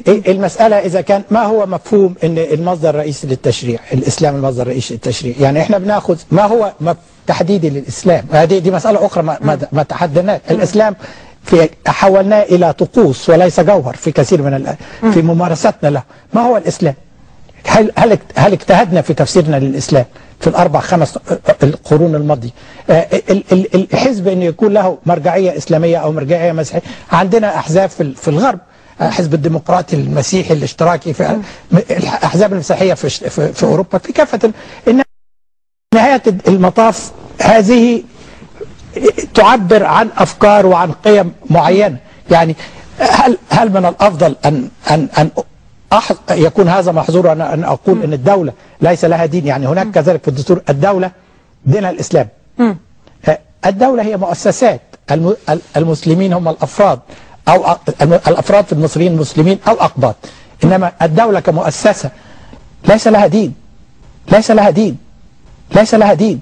المسألة إذا كان ما هو مفهوم أن المصدر الرئيسي للتشريع الإسلام المصدر الرئيسي للتشريع، يعني إحنا بناخذ ما هو تحديدي للإسلام. دي مسألة أخرى ما تحددناها. الإسلام حولناه إلى طقوس وليس جوهر في كثير من في ممارستنا له. ما هو الإسلام؟ هل اجتهدنا في تفسيرنا للإسلام في الأربع خمس القرون الماضية؟ الحزب أن يكون له مرجعية إسلامية أو مرجعية مسيحية. عندنا أحزاب في الغرب، حزب الديمقراطي المسيحي الاشتراكي، في الأحزاب المسيحية في أوروبا، في كافة. إن نهاية المطاف هذه تعبر عن أفكار وعن قيم معينة. يعني هل من الأفضل أن يكون هذا محظور أن أقول أن الدولة ليس لها دين؟ يعني هناك كذلك في الدستور الدولة دينها الإسلام. الدولة هي مؤسسات، المسلمين هم الأفراد، أو الأفراد في المصريين مسلمين أو أقباط، إنما الدولة كمؤسسة ليس لها دين، ليس لها دين، ليس لها دين.